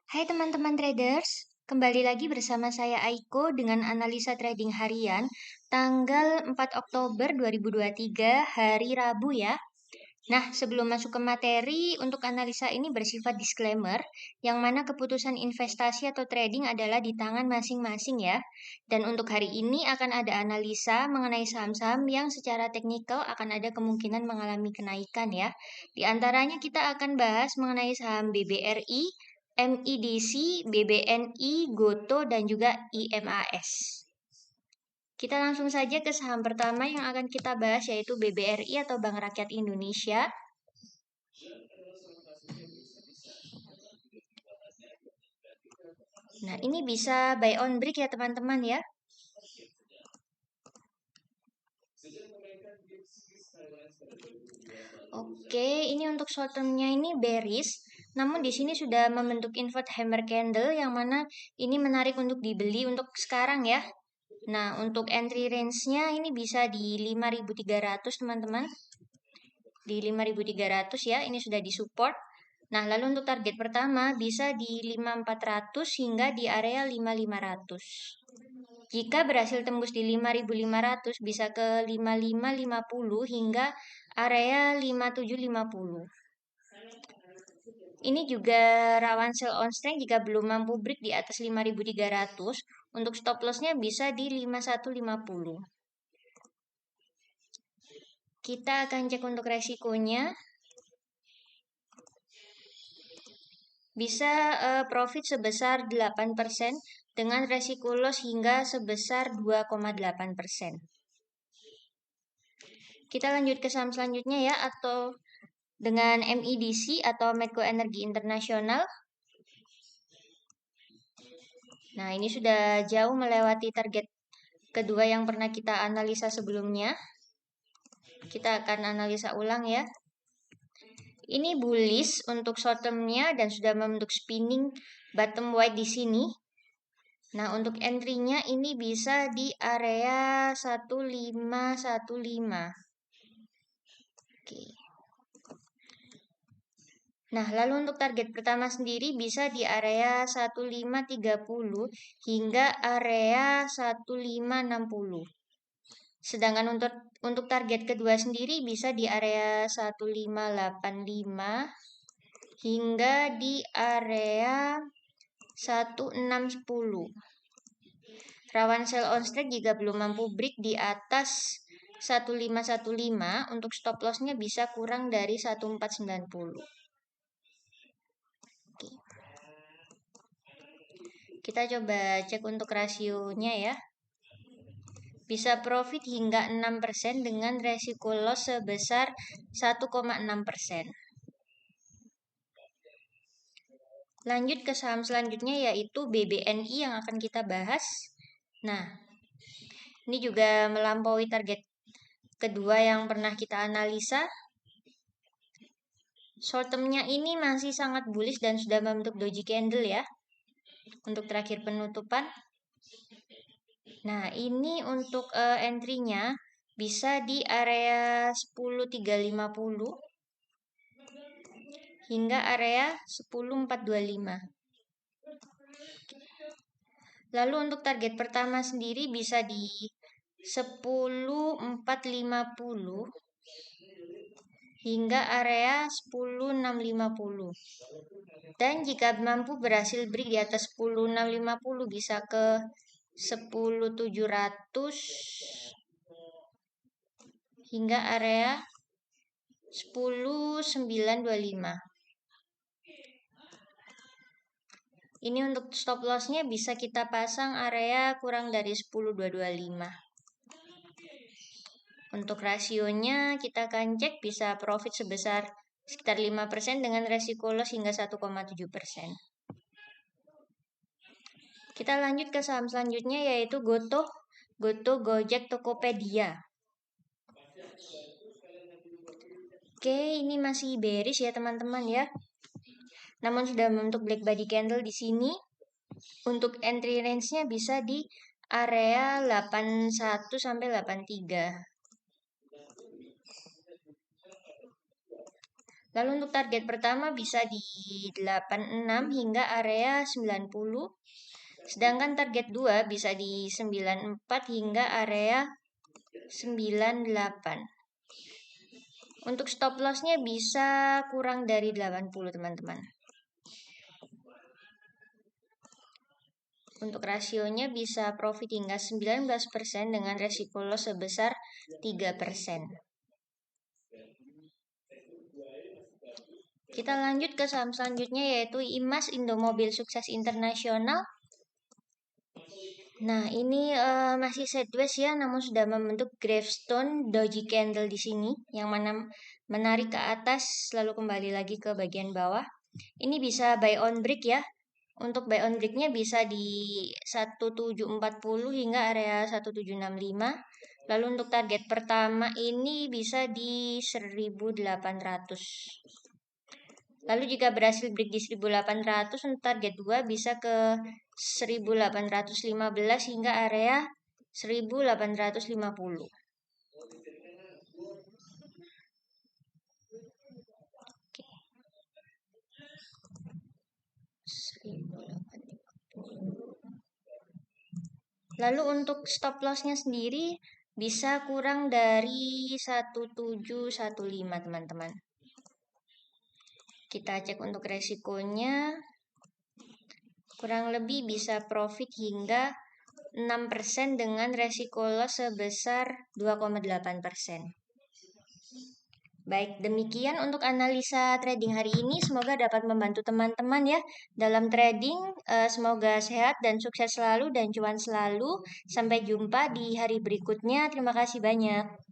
Hai teman-teman traders, kembali lagi bersama saya Aiko dengan analisa trading harian tanggal 4 Oktober 2023 hari Rabu ya. Nah, sebelum masuk ke materi, untuk analisa ini bersifat disclaimer, yang mana keputusan investasi atau trading adalah di tangan masing-masing ya. Dan untuk hari ini akan ada analisa mengenai saham-saham yang secara teknikal akan ada kemungkinan mengalami kenaikan ya. Di antaranya kita akan bahas mengenai saham BBRI, MIDC, BBNI, Goto, dan juga IMAS. Kita langsung saja ke saham pertama yang akan kita bahas yaitu BBRI atau Bank Rakyat Indonesia. Nah, ini bisa buy on break ya teman-teman ya. Oke, ini untuk short termnya ini bearish. Namun di sini sudah membentuk invert hammer candle yang mana ini menarik untuk dibeli untuk sekarang ya. Nah, untuk entry range-nya ini bisa di 5.300 teman-teman. Di 5.300 ya, ini sudah disupport. Nah, lalu untuk target pertama bisa di 5.400 hingga di area 5.500. Jika berhasil tembus di 5.500 bisa ke 5.550 hingga area 5.750. Ini juga rawan sell on strength jika belum mampu break di atas 5.300. Untuk stop loss-nya bisa di 5.150. Kita akan cek untuk resikonya. Bisa profit sebesar 8% dengan resiko loss hingga sebesar 2,8%. Kita lanjut ke saham selanjutnya ya, atau dengan MIDC atau Medco Energi Internasional. Nah, ini sudah jauh melewati target kedua yang pernah kita analisa sebelumnya. Kita akan analisa ulang ya. Ini bullish untuk short termnya dan sudah membentuk spinning bottom wide di sini. Nah, untuk entry-nya ini bisa di area 1515. Oke. Nah, lalu untuk target pertama sendiri bisa di area 1530 hingga area 1560. Sedangkan untuk target kedua sendiri bisa di area 1585 hingga di area 1610. Rawan sell on strike jika belum mampu break di atas 1515, untuk stop loss-nya bisa kurang dari 1490. Oke. Kita coba cek untuk rasionya ya. Bisa profit hingga 6% dengan resiko loss sebesar 1,6%. Lanjut ke saham selanjutnya yaitu BBNI yang akan kita bahas. Nah, ini juga melampaui target kedua yang pernah kita analisa. Short termnya ini masih sangat bullish dan sudah membentuk doji candle ya. Untuk terakhir penutupan. Nah, ini untuk entry-nya bisa di area 10.350 hingga area 10.425. Lalu untuk target pertama sendiri bisa di 10.450 hingga area 10.650. Dan jika mampu berhasil break di atas 10.650 bisa ke 10.700 hingga area 10.925. Ini untuk stop loss-nya bisa kita pasang area kurang dari 10.225. Untuk rasionya kita akan cek bisa profit sebesar sekitar 5% dengan resiko loss hingga 1,7%. Kita lanjut ke saham selanjutnya yaitu Goto, Gojek, Tokopedia. Oke, ini masih bearish ya teman-teman ya. Namun sudah membentuk black body candle di sini. Untuk entry range-nya bisa di area 81 sampai 83. Lalu untuk target pertama bisa di 86 hingga area 90. Sedangkan target 2 bisa di 94 hingga area 98. Untuk stop lossnya bisa kurang dari 80 teman-teman. Untuk rasionya bisa profit hingga 19% dengan resiko loss sebesar 3%. Kita lanjut ke saham selanjutnya yaitu IMAS Indomobil Sukses Internasional. Nah, ini masih sideways ya, namun sudah membentuk gravestone doji candle di sini, yang mana menarik ke atas lalu kembali lagi ke bagian bawah. Ini bisa buy on break ya. Untuk buy on breaknya bisa di 1740 hingga area 1765. Lalu untuk target pertama ini bisa di 1800. Lalu jika berhasil break di 1800, untuk target 2 bisa ke 1815 hingga area 1850. Oke. 1850. Lalu untuk stop lossnya sendiri bisa kurang dari 1715 teman-teman. Kita cek untuk resikonya. Kurang lebih bisa profit hingga 6% dengan resiko loss sebesar 2,8%. Baik, demikian untuk analisa trading hari ini. Semoga dapat membantu teman-teman ya dalam trading. Semoga sehat dan sukses selalu dan cuan selalu. Sampai jumpa di hari berikutnya. Terima kasih banyak.